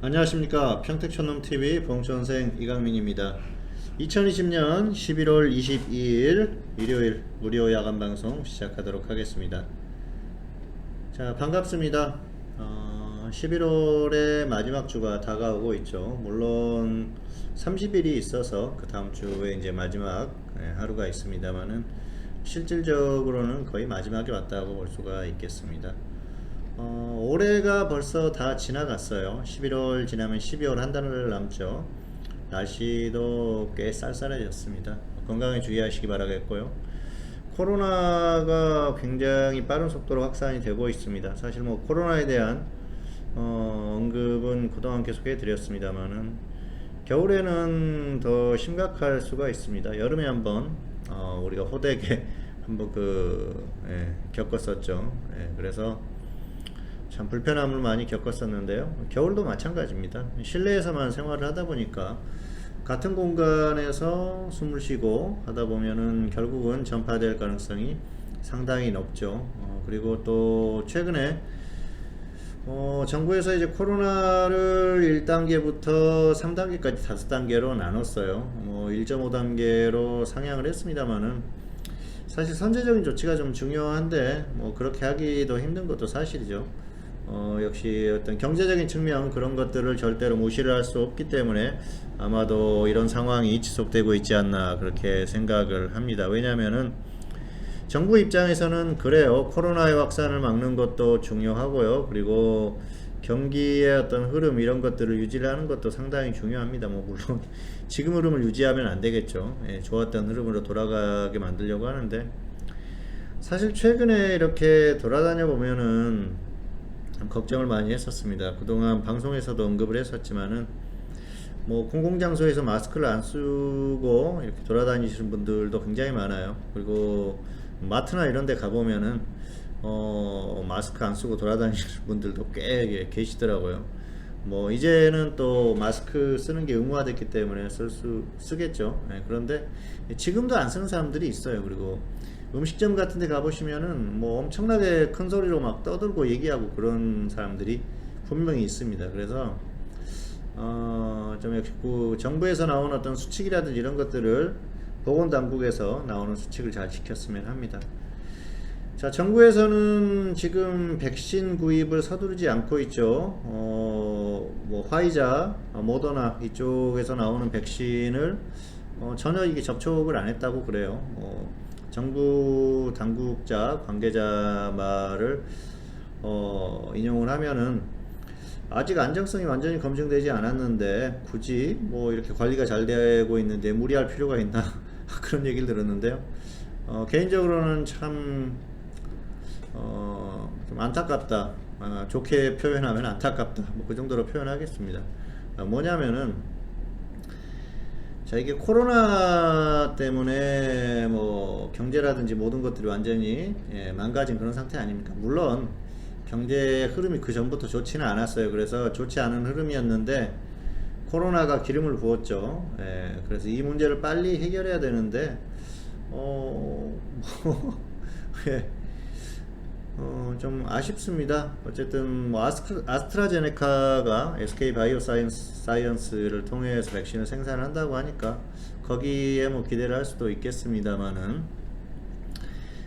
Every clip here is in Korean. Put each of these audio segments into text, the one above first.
안녕하십니까. 평택촌놈TV 봉천생 이강민입니다. 2020년 11월 22일 일요일 무료 야간방송 시작하도록 하겠습니다. 자, 반갑습니다. 11월의 마지막 주가 다가오고 있죠. 물론 30일이 있어서 그 다음 주에 이제 마지막 하루가 있습니다만은 실질적으로는 거의 마지막에 왔다고 볼 수가 있겠습니다. 올해가 벌써 다 지나갔어요. 11월 지나면 12월 한 달을 남죠. 날씨도 꽤 쌀쌀해졌습니다. 건강에 주의하시기 바라겠고요. 코로나가 굉장히 빠른 속도로 확산이 되고 있습니다. 사실 뭐 코로나에 대한 언급은 그동안 계속 해드렸습니다만은 겨울에는 더 심각할 수가 있습니다. 여름에 한번 우리가 호되게 한번 겪었었죠. 그래서 참 불편함을 많이 겪었었는데요. 겨울도 마찬가지입니다. 실내에서만 생활을 하다 보니까 같은 공간에서 숨을 쉬고 하다 보면은 결국은 전파될 가능성이 상당히 높죠. 그리고 또 최근에 정부에서 이제 코로나를 1단계부터 3단계까지 5단계로 나눴어요. 1.5단계로 상향을 했습니다만은 사실 선제적인 조치가 좀 중요한데 그렇게 하기도 힘든 것도 사실이죠. 역시 어떤 경제적인 측면 그런 것들을 절대로 무시를 할 수 없기 때문에 아마도 이런 상황이 지속되고 있지 않나 그렇게 생각을 합니다. 왜냐하면은 정부 입장에서는 그래요. 코로나의 확산을 막는 것도 중요하고요. 그리고 경기의 어떤 흐름 이런 것들을 유지를 하는 것도 상당히 중요합니다. 물론 지금 흐름을 유지하면 안 되겠죠. 좋았던 흐름으로 돌아가게 만들려고 하는데 사실 최근에 이렇게 돌아다녀 보면은 걱정을 많이 했었습니다. 그동안 방송에서도 언급을 했었지만은 공공장소에서 마스크를 안 쓰고 이렇게 돌아다니시는 분들도 굉장히 많아요. 그리고 마트나 이런 데 가보면은 마스크 안 쓰고 돌아다니시는 분들도 꽤 계시더라고요. 이제는 또 마스크 쓰는 게 의무화됐기 때문에 쓰겠죠. 그런데 지금도 안 쓰는 사람들이 있어요. 그리고 음식점 같은 데 가보시면은 엄청나게 큰 소리로 막 떠들고 얘기하고 그런 사람들이 분명히 있습니다. 그래서 좀 역시 정부에서 나오는 어떤 수칙이라든지 이런 것들을 보건당국에서 나오는 수칙을 잘 지켰으면 합니다. 자, 정부에서는 지금 백신 구입을 서두르지 않고 있죠. 화이자, 모더나 이쪽에서 나오는 백신을 전혀 이게 접촉을 안 했다고 그래요. 정부 당국자 관계자 말을 인용을 하면은 아직 안정성이 완전히 검증되지 않았는데 굳이 이렇게 관리가 잘 되고 있는데 무리할 필요가 있나 그런 얘기를 들었는데요. 개인적으로는 참 좀 안타깝다. 좋게 표현하면 안타깝다. 그 정도로 표현하겠습니다. 뭐냐면은 자, 이게 코로나 때문에 경제라든지 모든 것들이 완전히 망가진 그런 상태 아닙니까? 물론 경제 흐름이 그 전부터 좋지는 않았어요. 그래서 좋지 않은 흐름이었는데 코로나가 기름을 부었죠. 그래서 이 문제를 빨리 해결해야 되는데 좀 아쉽습니다. 어쨌든 아스트라제네카가 SK 바이오사이언스를 통해서 백신을 생산한다고 하니까 거기에 기대를 할 수도 있겠습니다만은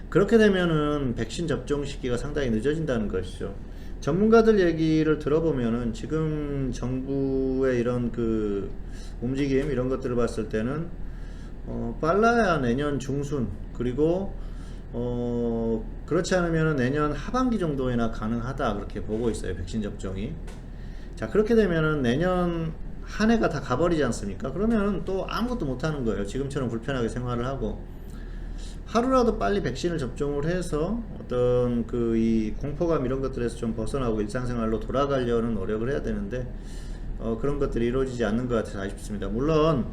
그렇게 되면은 백신 접종 시기가 상당히 늦어진다는 것이죠. 전문가들 얘기를 들어보면은 지금 정부의 이런 움직임 이런 것들을 봤을 때는 빨라야 내년 중순 그리고 그렇지 않으면 내년 하반기 정도에나 가능하다 그렇게 보고 있어요. 백신 접종이. 자, 그렇게 되면은 내년 한 해가 다 가버리지 않습니까? 그러면 또 아무것도 못하는 거예요. 지금처럼 불편하게 생활을 하고 하루라도 빨리 백신을 접종을 해서 어떤 이 공포감 이런 것들에서 좀 벗어나고 일상생활로 돌아가려는 노력을 해야 되는데 그런 것들이 이루어지지 않는 것 같아서 아쉽습니다. 물론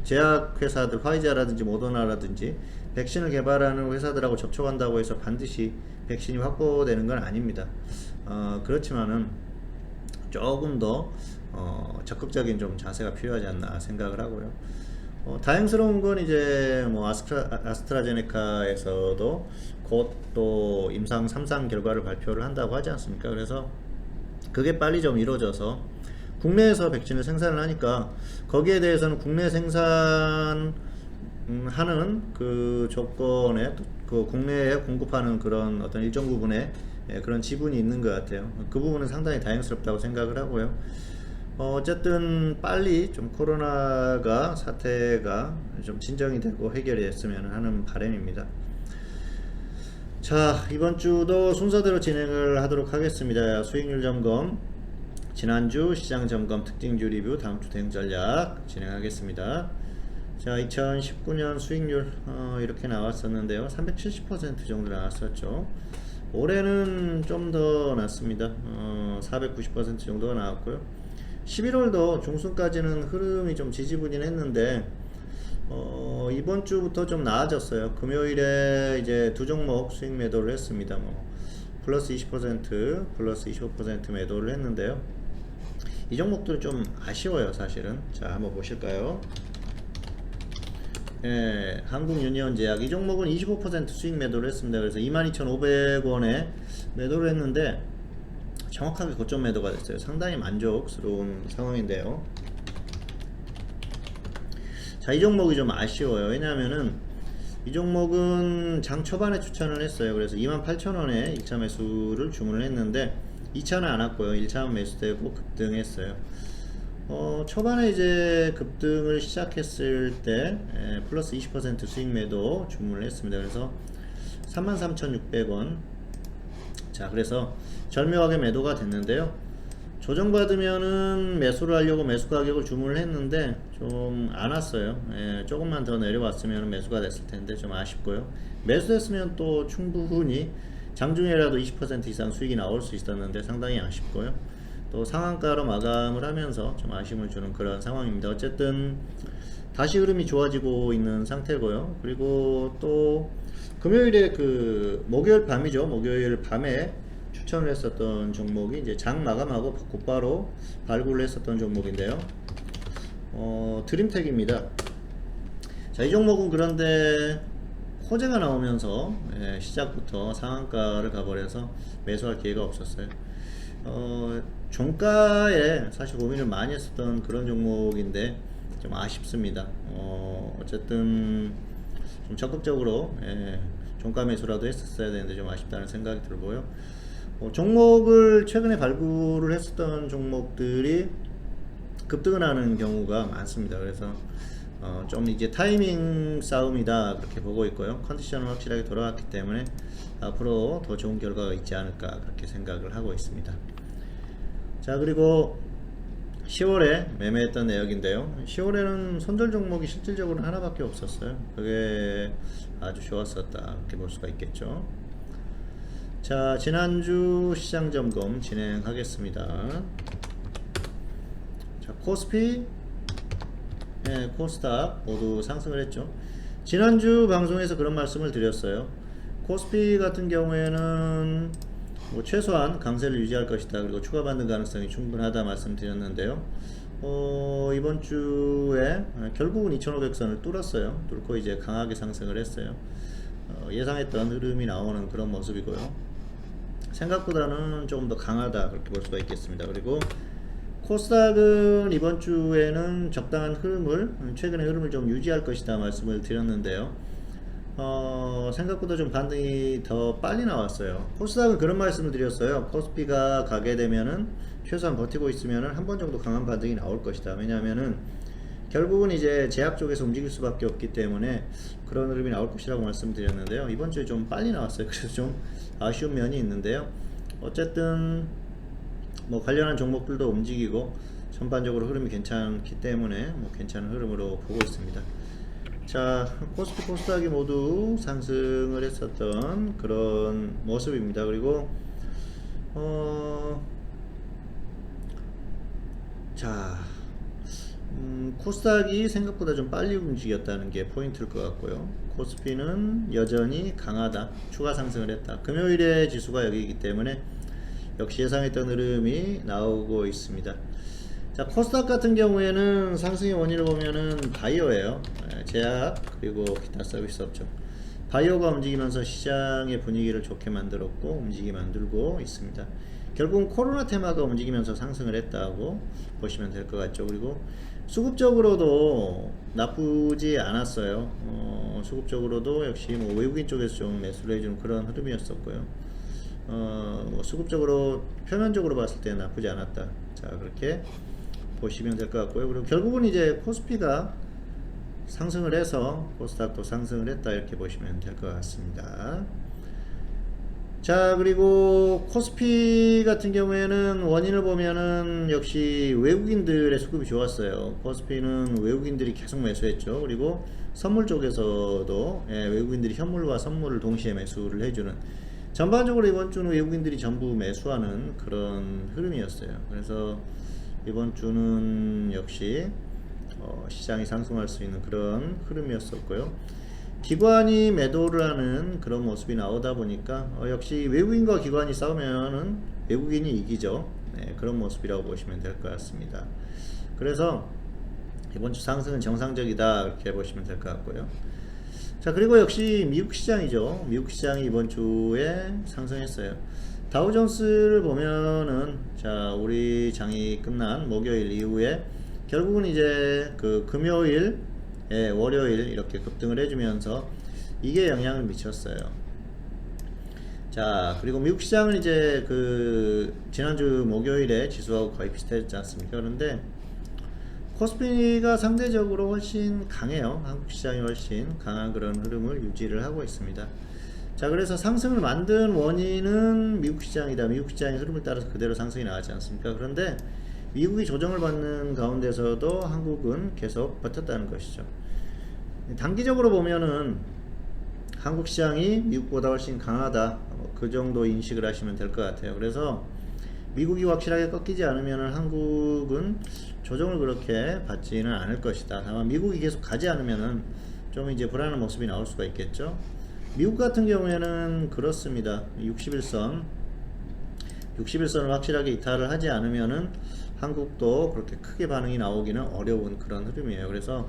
제약회사들 화이자라든지 모더나라든지 백신을 개발하는 회사들하고 접촉한다고 해서 반드시 백신이 확보되는 건 아닙니다. 그렇지만은 조금 더 적극적인 좀 자세가 필요하지 않나 생각을 하고요. 다행스러운 건 이제 아스트라제네카에서도 곧 또 임상 3상 결과를 발표를 한다고 하지 않습니까? 그래서 그게 빨리 좀 이루어져서 국내에서 백신을 생산을 하니까 거기에 대해서는 국내 생산 하는 그 조건에 그 국내에 공급하는 그런 어떤 일정 부분의 그런 지분이 있는 것 같아요. 그 부분은 상당히 다행스럽다고 생각을 하고요. 어쨌든 빨리 좀 코로나가 사태가 좀 진정이 되고 해결이 됐으면 하는 바람입니다. 자, 이번 주도 순서대로 진행을 하도록 하겠습니다. 수익률 점검, 지난주 시장 점검, 특징주 리뷰, 다음주 대응 전략 진행하겠습니다. 자, 2019년 수익률 이렇게 나왔었는데요. 370% 정도 나왔었죠. 올해는 좀 더 낮습니다. 490% 정도가 나왔고요. 11월도 중순까지는 흐름이 좀 지지부진했는데 이번 주부터 좀 나아졌어요. 금요일에 이제 두 종목 수익 매도를 했습니다. 뭐 플러스 20%, 플러스 25% 매도를 했는데요. 이 종목들은 좀 아쉬워요, 사실은. 자, 한번 보실까요? 예, 한국유니온제약 이 종목은 25% 수익 매도를 했습니다. 그래서 22,500원에 매도를 했는데 정확하게 고점 매도가 됐어요. 상당히 만족스러운 상황인데요. 자, 이 종목이 좀 아쉬워요. 왜냐하면은 이 종목은 장 초반에 추천을 했어요. 그래서 28,000원에 1차 매수를 주문을 했는데 2차는 안 왔고요. 1차는 매수되고 급등했어요. 초반에 이제 급등을 시작했을 때 플러스 20% 수익 매도 주문을 했습니다. 그래서 33,600원. 자, 그래서 절묘하게 매도가 됐는데요. 조정받으면은 매수를 하려고 매수 가격을 주문을 했는데 좀 안 왔어요. 조금만 더 내려왔으면 매수가 됐을 텐데 좀 아쉽고요. 매수했으면 또 충분히 장중에라도 20% 이상 수익이 나올 수 있었는데 상당히 아쉽고요. 또 상한가로 마감을 하면서 좀 아쉬움을 주는 그런 상황입니다. 어쨌든 다시 흐름이 좋아지고 있는 상태고요. 그리고 또 금요일에 그 목요일 밤이죠. 목요일 밤에 추천을 했었던 종목이 이제 장 마감하고 곧바로 발굴을 했었던 종목인데요. 드림텍입니다. 자, 이 종목은 그런데 호재가 나오면서 시작부터 상한가를 가버려서 매수할 기회가 없었어요. 종가에 사실 고민을 많이 했었던 그런 종목인데 좀 아쉽습니다. 어쨌든 좀 적극적으로 종가 매수라도 했었어야 되는데 좀 아쉽다는 생각이 들고요. 종목을 최근에 발굴을 했었던 종목들이 급등을 하는 경우가 많습니다. 그래서 좀 이제 타이밍 싸움이다 그렇게 보고 있고요. 컨디션은 확실하게 돌아왔기 때문에 앞으로 더 좋은 결과가 있지 않을까 그렇게 생각을 하고 있습니다. 자, 그리고 10월에 매매했던 내역인데요. 10월에는 손절 종목이 실질적으로 하나밖에 없었어요. 그게 아주 좋았었다 이렇게 볼 수가 있겠죠. 자, 지난주 시장 점검 진행하겠습니다. 자, 코스피, 코스닥 모두 상승을 했죠. 지난주 방송에서 그런 말씀을 드렸어요. 코스피 같은 경우에는 뭐 최소한 강세를 유지할 것이다. 그리고 추가 반등 가능성이 충분하다 말씀드렸는데요. 이번 주에 결국은 2,500선을 뚫었어요. 뚫고 이제 강하게 상승을 했어요. 예상했던 흐름이 나오는 그런 모습이고요. 생각보다는 조금 더 강하다 그렇게 볼 수가 있겠습니다. 그리고 코스닥은 이번 주에는 적당한 흐름을 최근의 흐름을 좀 유지할 것이다 말씀을 드렸는데요. 생각보다 좀 반등이 더 빨리 나왔어요. 코스닥은 그런 말씀을 드렸어요. 코스피가 가게 되면은 최소한 버티고 있으면은 한 번 정도 강한 반등이 나올 것이다. 왜냐하면은 결국은 이제 제약 쪽에서 움직일 수밖에 없기 때문에 그런 흐름이 나올 것이라고 말씀드렸는데요. 이번 주에 좀 빨리 나왔어요. 그래서 좀 아쉬운 면이 있는데요. 어쨌든 뭐 관련한 종목들도 움직이고 전반적으로 흐름이 괜찮기 때문에 뭐 괜찮은 흐름으로 보고 있습니다. 자, 코스피 코스닥이 모두 상승을 했었던 그런 모습입니다. 그리고 자, 코스닥이 생각보다 좀 빨리 움직였다는 게 포인트일 것 같고요. 코스피는 여전히 강하다, 추가 상승을 했다. 금요일에 지수가 여기이기 때문에 역시 예상했던 흐름이 나오고 있습니다. 자, 코스닥 같은 경우에는 상승의 원인을 보면은 바이오예요. 제약 그리고 기타 서비스 업종. 바이오가 움직이면서 시장의 분위기를 좋게 만들었고 움직이게 만들고 있습니다. 결국은 코로나 테마가 움직이면서 상승을 했다고 보시면 될 것 같죠. 그리고 수급적으로도 나쁘지 않았어요. 수급적으로도 역시 뭐 외국인 쪽에서 좀 매수를 해주는 그런 흐름이었었고요. 뭐 수급적으로 표면적으로 봤을 때는 나쁘지 않았다. 자, 그렇게 보시면 될 것 같고요. 그리고 결국은 이제 코스피가 상승을 해서 코스닥도 상승을 했다, 이렇게 보시면 될 것 같습니다. 자, 그리고 코스피 같은 경우에는 원인을 보면은 역시 외국인들의 수급이 좋았어요. 코스피는 외국인들이 계속 매수했죠. 그리고 선물 쪽에서도 외국인들이 현물과 선물을 동시에 매수를 해주는, 전반적으로 이번 주는 외국인들이 전부 매수하는 그런 흐름이었어요. 그래서 이번 주는 역시 시장이 상승할 수 있는 그런 흐름이었었고요. 기관이 매도를 하는 그런 모습이 나오다 보니까 역시 외국인과 기관이 싸우면은 외국인이 이기죠. 네, 그런 모습이라고 보시면 될 것 같습니다. 그래서 이번 주 상승은 정상적이다, 이렇게 보시면 될 것 같고요. 자, 그리고 역시 미국 시장이죠. 미국 시장이 이번 주에 상승했어요. 다우존스를 보면은, 자, 우리 장이 끝난 목요일 이후에 결국은 이제 그 금요일, 월요일 이렇게 급등을 해주면서 이게 영향을 미쳤어요. 자, 그리고 미국 시장은 이제 그 지난주 목요일에 지수하고 거의 비슷했지 않습니까? 그런데 코스피가 상대적으로 훨씬 강해요. 한국 시장이 훨씬 강한 그런 흐름을 유지를 하고 있습니다. 자, 그래서 상승을 만든 원인은 미국 시장이다. 미국 시장의 흐름을 따라서 그대로 상승이 나가지 않습니까? 그런데 미국이 조정을 받는 가운데서도 한국은 계속 버텼다는 것이죠. 단기적으로 보면은 한국 시장이 미국보다 훨씬 강하다, 그 정도 인식을 하시면 될 것 같아요. 그래서 미국이 확실하게 꺾이지 않으면 한국은 조정을 그렇게 받지는 않을 것이다. 다만 미국이 계속 가지 않으면은 좀 이제 불안한 모습이 나올 수가 있겠죠. 미국 같은 경우에는 그렇습니다. 61선을 확실하게 이탈을 하지 않으면은 한국도 그렇게 크게 반응이 나오기는 어려운 그런 흐름이에요. 그래서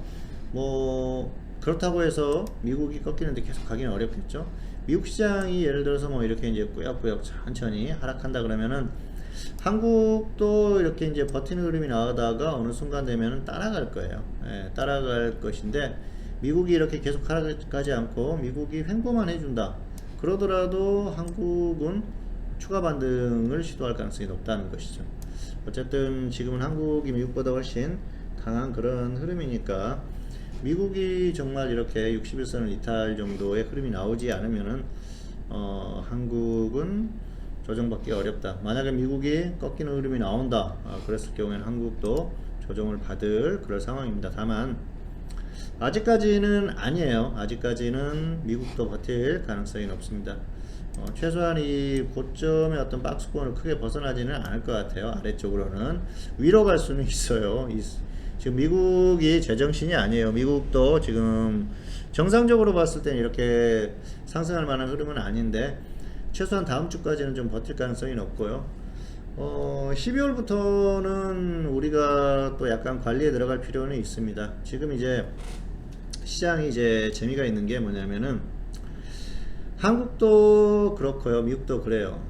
뭐 그렇다고 해서 미국이 꺾이는데 계속 가기는 어렵겠죠. 미국 시장이 예를 들어서 뭐 이렇게 이제 꾸역꾸역 천천히 하락한다 그러면은 한국도 이렇게 이제 버티는 흐름이 나오다가 어느 순간 되면은 따라갈 거예요. 따라갈 것인데, 미국이 이렇게 계속 하락하지 않고 미국이 횡보만 해준다 그러더라도 한국은 추가 반등을 시도할 가능성이 높다는 것이죠. 어쨌든 지금은 한국이 미국보다 훨씬 강한 그런 흐름이니까 미국이 정말 이렇게 61선을 이탈 정도의 흐름이 나오지 않으면은 한국은 조정받기 어렵다. 만약에 미국이 꺾이는 흐름이 나온다, 그랬을 경우에는 한국도 조정을 받을 그럴 상황입니다. 다만 아직까지는 아니에요. 아직까지는 미국도 버틸 가능성이 높습니다. 최소한 이 고점의 어떤 박스권을 크게 벗어나지는 않을 것 같아요. 아래쪽으로는 위로 갈 수는 있어요. 지금 미국이 제정신이 아니에요. 미국도 지금 정상적으로 봤을 때는 이렇게 상승할 만한 흐름은 아닌데, 최소한 다음 주까지는 좀 버틸 가능성이 높고요. 12월부터는 우리가 또 약간 관리에 들어갈 필요는 있습니다. 지금 이제 시장이 이제 재미가 있는 게 뭐냐면은, 한국도 그렇고요, 미국도 그래요.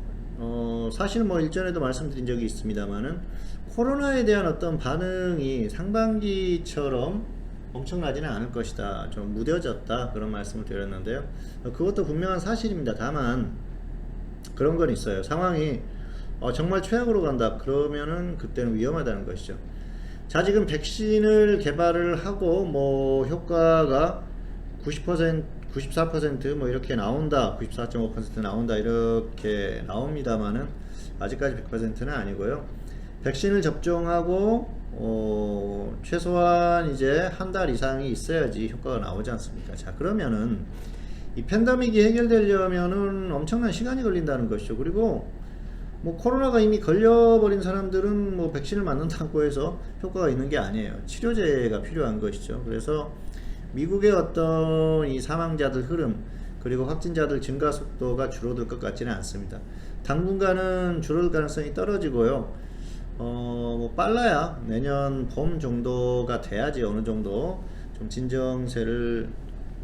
사실 뭐 일전에도 말씀드린 적이 있습니다만은 코로나에 대한 어떤 반응이 상반기처럼 엄청나지는 않을 것이다, 좀 무뎌졌다, 그런 말씀을 드렸는데요. 그것도 분명한 사실입니다. 다만 그런 건 있어요. 상황이 정말 최악으로 간다 그러면은 그때는 위험하다는 것이죠. 자, 지금 백신을 개발을 하고 뭐 효과가 90%, 94% 뭐 이렇게 나온다, 94.5% 나온다, 이렇게 나옵니다만은 아직까지 100%는 아니고요. 백신을 접종하고 최소한 이제 한 달 이상이 있어야지 효과가 나오지 않습니까? 자, 그러면은 이 팬데믹이 해결되려면은 엄청난 시간이 걸린다는 것이죠. 그리고 뭐 코로나가 이미 걸려버린 사람들은 뭐 백신을 맞는다고 해서 효과가 있는 게 아니에요. 치료제가 필요한 것이죠. 그래서 미국의 어떤 이 사망자들 흐름, 그리고 확진자들 증가 속도가 줄어들 것 같지는 않습니다. 당분간은 줄어들 가능성이 떨어지고요. 뭐 빨라야 내년 봄 정도가 돼야지 어느 정도 좀 진정세를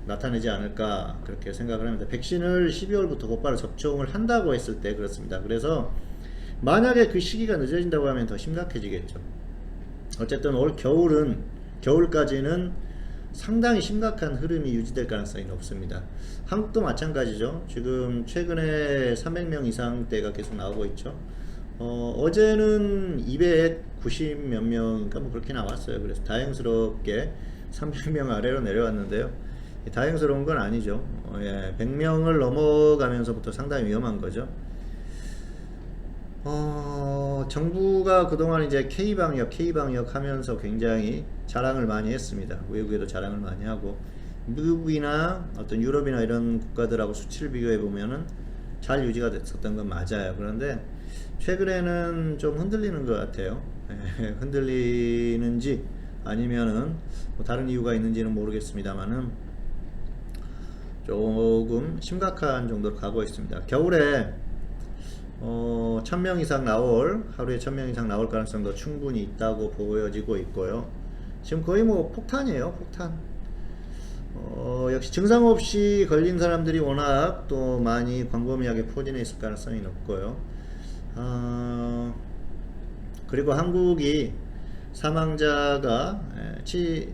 나타내지 않을까, 그렇게 생각을 합니다. 백신을 12월부터 곧바로 접종을 한다고 했을 때 그렇습니다. 그래서 만약에 그 시기가 늦어진다고 하면 더 심각해지겠죠. 어쨌든 올 겨울까지는 상당히 심각한 흐름이 유지될 가능성이 높습니다. 한국도 마찬가지죠. 지금 최근에 300명 이상대가 계속 나오고 있죠. 어제는 290 몇 명인가 뭐 그렇게 나왔어요. 그래서 다행스럽게 300명 아래로 내려왔는데요. 다행스러운 건 아니죠. 100명을 넘어가면서부터 상당히 위험한 거죠. 정부가 그동안 이제 K방역 하면서 굉장히 자랑을 많이 했습니다. 외국에도 자랑을 많이 하고, 미국이나 어떤 유럽이나 이런 국가들하고 수치를 비교해 보면은 잘 유지가 됐었던 건 맞아요. 그런데 최근에는 좀 흔들리는 것 같아요. 흔들리는지 아니면은 뭐 다른 이유가 있는지는 모르겠습니다만은 조금 심각한 정도로 가고 있습니다. 겨울에 1000명 이상 하루에 1000명 이상 나올 가능성도 충분히 있다고 보여지고 있고요. 지금 거의 뭐 폭탄이에요, 폭탄. 역시 증상 없이 걸린 사람들이 워낙 또 많이 광범위하게 포진해 있을 가능성이 높고요. 그리고 한국이 사망자가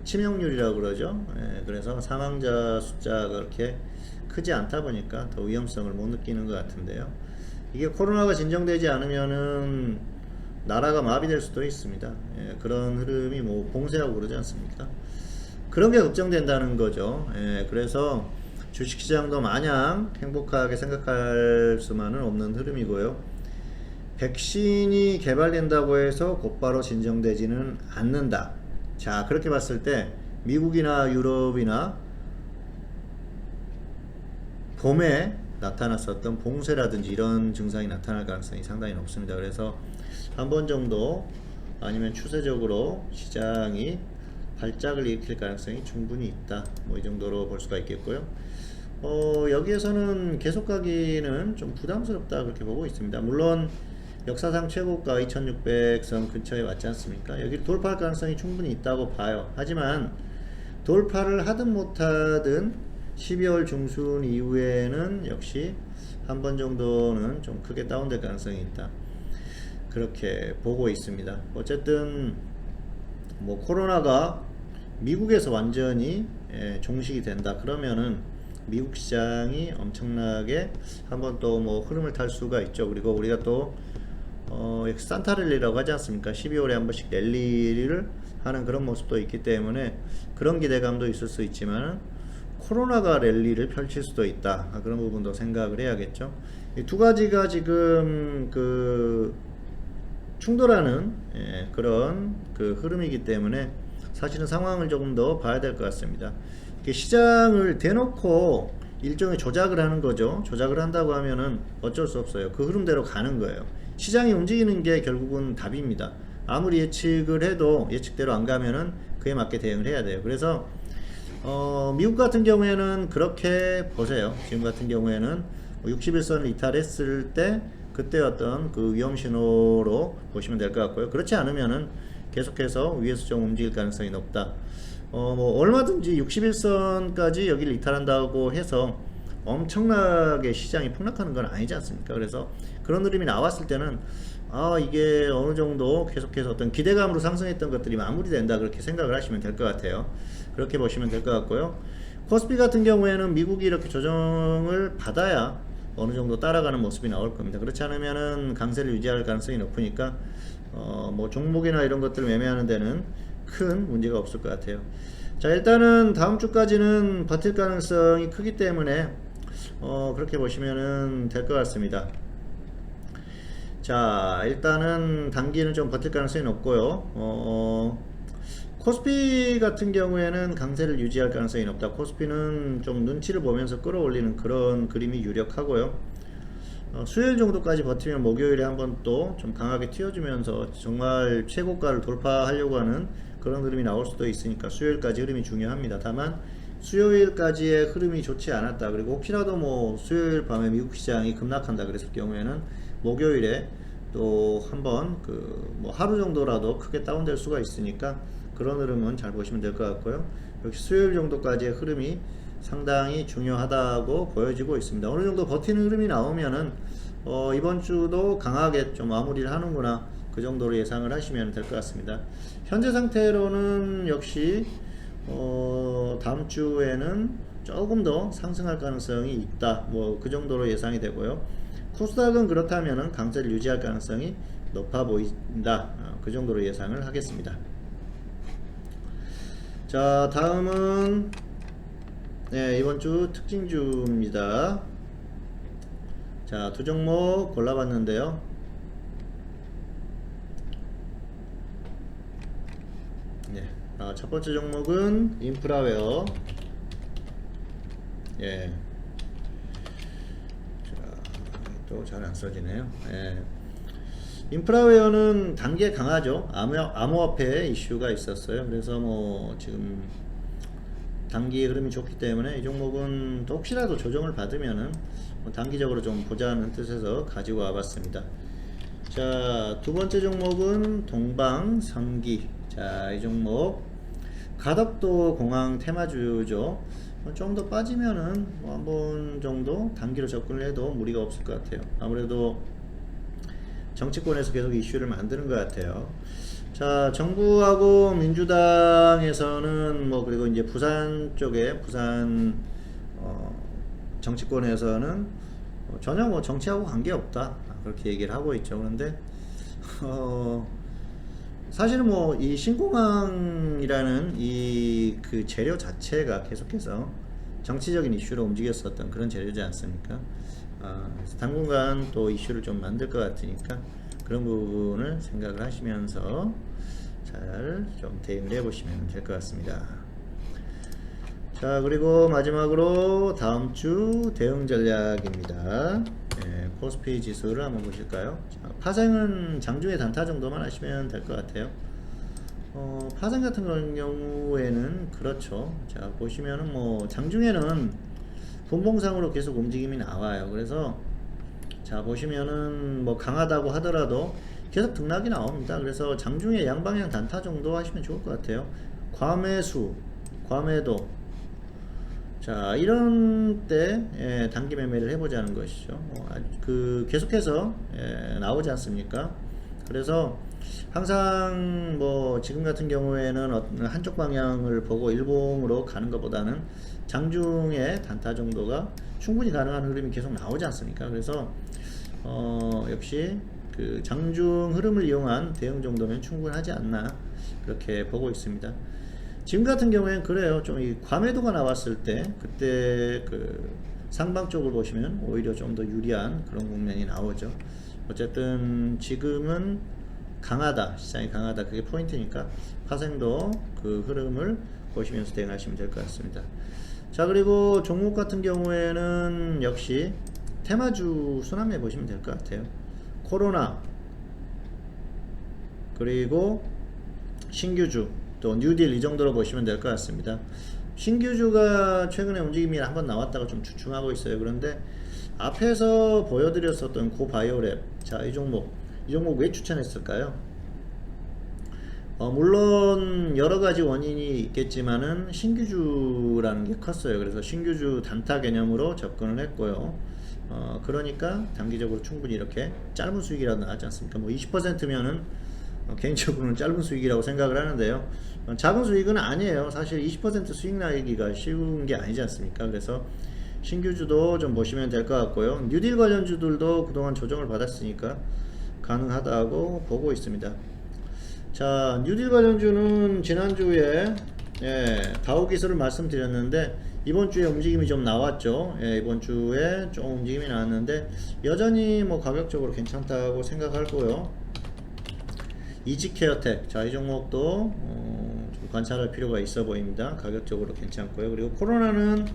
치명률이라고 그러죠. 그래서 사망자 숫자가 그렇게 크지 않다 보니까 더 위험성을 못 느끼는 것 같은데요. 이게 코로나가 진정되지 않으면은 나라가 마비될 수도 있습니다. 그런 흐름이 뭐 봉쇄하고 그러지 않습니까? 그런 게 걱정된다는 거죠. 그래서 주식시장도 마냥 행복하게 생각할 수만은 없는 흐름이고요. 백신이 개발된다고 해서 곧바로 진정되지는 않는다. 자, 그렇게 봤을 때 미국이나 유럽이나 봄에 나타났었던 봉쇄라든지 이런 증상이 나타날 가능성이 상당히 높습니다. 그래서 한 번 정도 아니면 추세적으로 시장이 발작을 일으킬 가능성이 충분히 있다. 뭐 이 정도로 볼 수가 있겠고요. 여기에서는 계속 가기는 좀 부담스럽다 그렇게 보고 있습니다. 물론 역사상 최고가 2600선 근처에 왔지 않습니까? 여기를 돌파할 가능성이 충분히 있다고 봐요. 하지만 돌파를 하든 못하든 12월 중순 이후에는 역시 한 번 정도는 좀 크게 다운될 가능성이 있다. 그렇게 보고 있습니다. 어쨌든 뭐 코로나가 미국에서 완전히 종식이 된다 그러면은 미국 시장이 엄청나게 한번 또 뭐 흐름을 탈 수가 있죠. 그리고 우리가 또 산타랠리라고 하지 않습니까? 12월에 한 번씩 랠리를 하는 그런 모습도 있기 때문에 그런 기대감도 있을 수 있지만 코로나가 랠리를 펼칠 수도 있다. 그런 부분도 생각을 해야겠죠. 이 두 가지가 지금 충돌하는 그런 흐름이기 때문에 사실은 상황을 조금 더 봐야 될 것 같습니다. 시장을 대놓고 일종의 조작을 하는 거죠. 조작을 한다고 하면은 어쩔 수 없어요. 그 흐름대로 가는 거예요. 시장이 움직이는 게 결국은 답입니다. 아무리 예측을 해도 예측대로 안 가면은 그에 맞게 대응을 해야 돼요. 그래서 미국 같은 경우에는 그렇게 보세요. 지금 같은 경우에는 61선을 이탈했을 때 그때 어떤 그 위험 신호로 보시면 될 것 같고요. 그렇지 않으면은 계속해서 위에서 좀 움직일 가능성이 높다. 뭐 얼마든지 61선까지 여기를 이탈한다고 해서 엄청나게 시장이 폭락하는 건 아니지 않습니까? 그래서 그런 흐름이 나왔을 때는 이게 어느 정도 계속해서 어떤 기대감으로 상승했던 것들이 마무리된다 그렇게 생각을 하시면 될 것 같아요. 그렇게 보시면 될 것 같고요. 코스피 같은 경우에는 미국이 이렇게 조정을 받아야 어느 정도 따라가는 모습이 나올 겁니다. 그렇지 않으면은 강세를 유지할 가능성이 높으니까 뭐 종목이나 이런 것들을 매매하는 데는 큰 문제가 없을 것 같아요. 자, 일단은 다음 주까지는 버틸 가능성이 크기 때문에 그렇게 보시면은 될 것 같습니다. 자, 일단은 단기는 좀 버틸 가능성이 높고요. 코스피 같은 경우에는 강세를 유지할 가능성이 높다. 코스피는 좀 눈치를 보면서 끌어올리는 그런 그림이 유력하고요. 수요일 정도까지 버티면 목요일에 한번 또 좀 강하게 튀어주면서 정말 최고가를 돌파하려고 하는 그런 흐름이 나올 수도 있으니까 수요일까지 흐름이 중요합니다. 다만 수요일까지의 흐름이 좋지 않았다. 그리고 혹시라도 뭐 수요일 밤에 미국 시장이 급락한다 그랬을 경우에는 목요일에 또 한번 뭐 하루 정도라도 크게 다운될 수가 있으니까 그런 흐름은 잘 보시면 될 것 같고요. 역시 수요일 정도까지의 흐름이 상당히 중요하다고 보여지고 있습니다. 어느 정도 버티는 흐름이 나오면은 이번 주도 강하게 좀 마무리를 하는구나, 그 정도로 예상을 하시면 될 것 같습니다. 현재 상태로는 역시 다음 주에는 조금 더 상승할 가능성이 있다, 뭐 그 정도로 예상이 되고요. 코스닥은 그렇다면 강세를 유지할 가능성이 높아 보인다, 그 정도로 예상을 하겠습니다. 자, 다음은 이번 주 특징주입니다. 자, 두 종목 골라봤는데요. 첫 번째 종목은 인프라웨어. 또 잘 안 써지네요. 인프라웨어는 단계 강하죠. 암호화폐 이슈가 있었어요. 그래서 뭐 지금 단기 흐름이 좋기 때문에 이 종목은 또 혹시라도 조정을 받으면은 뭐 단기적으로 좀 보자는 뜻에서 가지고 와봤습니다. 자, 두 번째 종목은 동방선기. 자, 이 종목 가덕도 공항 테마주죠. 좀 더 빠지면은 뭐 한 번 정도 단기로 접근을 해도 무리가 없을 것 같아요. 아무래도 정치권에서 계속 이슈를 만드는 것 같아요. 자, 정부하고 민주당에서는 뭐, 그리고 이제 부산 쪽에 부산 정치권에서는 전혀 뭐 정치하고 관계없다, 그렇게 얘기를 하고 있죠. 그런데 사실은 뭐 이 신공항이라는 이 그 재료 자체가 계속해서 정치적인 이슈로 움직였었던 그런 재료지 않습니까? 그래서 당분간 또 이슈를 좀 만들 것 같으니까 그런 부분을 생각을 하시면서 잘 좀 대응을 해보시면 될 것 같습니다. 자, 그리고 마지막으로 다음 주 대응 전략입니다. 코스피 지수를 한번 보실까요? 자, 파생은 장중에 단타 정도만 하시면 될 것 같아요. 파생 같은 경우에는 그렇죠. 자, 보시면은 뭐 장중에는 분봉상으로 계속 움직임이 나와요. 그래서 자, 보시면은 뭐 강하다고 하더라도 계속 등락이 나옵니다. 그래서 장중에 양방향 단타 정도 하시면 좋을 것 같아요. 과매수, 과매도. 자, 이런 때 단기 매매를 해보자는 것이죠. 계속해서 나오지 않습니까? 그래서 항상 뭐 지금 같은 경우에는 어떤 한쪽 방향을 보고 일봉으로 가는 것보다는 장중에 단타 정도가 충분히 가능한 흐름이 계속 나오지 않습니까? 그래서 역시 그 장중 흐름을 이용한 대응 정도면 충분하지 않나, 그렇게 보고 있습니다. 지금 같은 경우에는 그래요. 좀 이 과매도가 나왔을 때 그때 그 상방 쪽을 보시면 오히려 좀 더 유리한 그런 국면이 나오죠. 어쨌든 지금은 강하다, 시장이 강하다, 그게 포인트니까 파생도 그 흐름을 보시면서 대응하시면 될 것 같습니다. 자, 그리고 종목 같은 경우에는 역시 테마주 순환매 보시면 될 것 같아요. 코로나, 그리고 신규주, 또 뉴딜, 이 정도로 보시면 될 것 같습니다. 신규주가 최근에 움직임이 한번 나왔다가 좀 주춤하고 있어요. 그런데 앞에서 보여드렸었던 고바이오랩, 자, 이 종목 왜 추천했을까요? 물론 여러가지 원인이 있겠지만은 신규주라는 게 컸어요. 그래서 신규주 단타 개념으로 접근을 했고요. 그러니까 단기적으로 충분히 이렇게 짧은 수익이라도 나왔지 않습니까? 뭐 20%면은 개인적으로는 짧은 수익이라고 생각을 하는데요. 작은 수익은 아니에요. 사실 20% 수익 나기가 쉬운 게 아니지 않습니까? 그래서 신규주도 좀 보시면 될 것 같고요. 뉴딜 관련주들도 그동안 조정을 받았으니까 가능하다고 보고 있습니다. 자, 뉴딜 관련주는 지난주에 다우 기술을 말씀드렸는데 이번 주에 움직임이 좀 나왔죠. 이번 주에 좀 움직임이 나왔는데 여전히 뭐 가격적으로 괜찮다고 생각하고요. 이지케어텍, 자, 이 종목도 좀 관찰할 필요가 있어 보입니다. 가격적으로 괜찮고요. 그리고 코로나는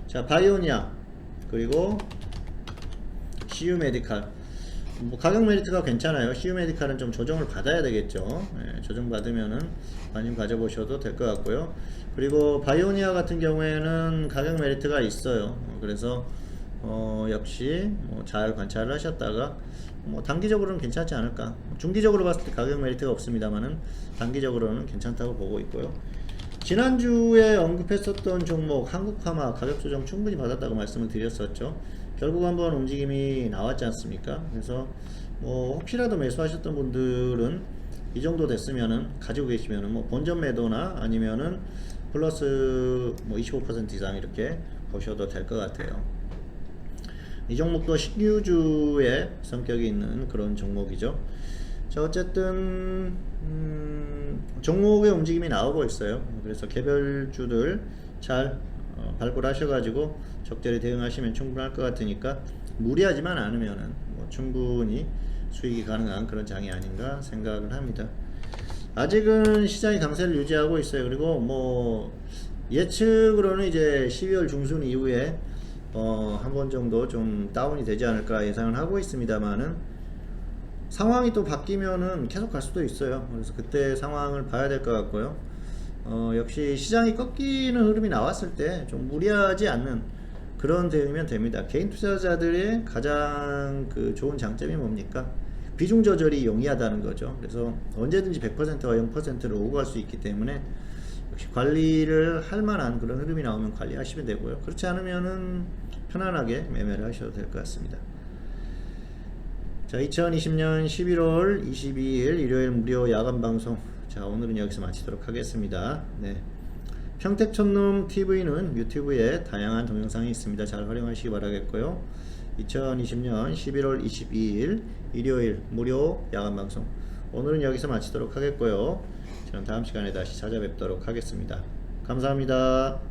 자, 바이오니아, 그리고 CU 메디칼, 뭐 가격 메리트가 괜찮아요. CU 메디칼은 좀 조정을 받아야 되겠죠. 조정 받으면은 관심 가져보셔도 될 것 같고요. 그리고 바이오니아 같은 경우에는 가격 메리트가 있어요. 그래서 역시 뭐 잘 관찰을 하셨다가 뭐 단기적으로는 괜찮지 않을까. 중기적으로 봤을 때 가격 메리트가 없습니다만은 단기적으로는 괜찮다고 보고 있고요. 지난주에 언급했었던 종목 한국파마 가격 조정 충분히 받았다고 말씀을 드렸었죠. 결국 한번 움직임이 나왔지 않습니까? 그래서 뭐 혹시라도 매수하셨던 분들은 이 정도 됐으면은 가지고 계시면은 뭐 본전 매도나 아니면은 플러스 뭐 25% 이상 이렇게 보셔도 될 것 같아요. 이 종목도 신규주의 성격이 있는 그런 종목이죠. 자, 어쨌든 종목의 움직임이 나오고 있어요. 그래서 개별주들 잘 발굴하셔가지고 적절히 대응하시면 충분할 것 같으니까 무리하지만 않으면은 뭐 충분히 수익이 가능한 그런 장이 아닌가 생각을 합니다. 아직은 시장이 강세를 유지하고 있어요. 그리고 뭐 예측으로는 이제 12월 중순 이후에 한 번 정도 좀 다운이 되지 않을까 예상을 하고 있습니다만은 상황이 또 바뀌면은 계속 갈 수도 있어요. 그래서 그때 상황을 봐야 될 것 같고요. 역시 시장이 꺾이는 흐름이 나왔을 때 좀 무리하지 않는 그런 대응이면 됩니다. 개인 투자자들의 가장 그 좋은 장점이 뭡니까? 비중 조절이 용이하다는 거죠. 그래서 언제든지 100%와 0%를 오고 갈 수 있기 때문에 역시 관리를 할 만한 그런 흐름이 나오면 관리하시면 되고요. 그렇지 않으면은 편안하게 매매를 하셔도 될 것 같습니다. 자, 2020년 11월 22일 일요일 무료 야간 방송. 자, 오늘은 여기서 마치도록 하겠습니다. 네. 평택촌놈 TV는 유튜브에 다양한 동영상이 있습니다. 잘 활용하시기 바라겠고요. 2020년 11월 22일 일요일 무료 야간 방송. 오늘은 여기서 마치도록 하겠고요. 저는 다음 시간에 다시 찾아뵙도록 하겠습니다. 감사합니다.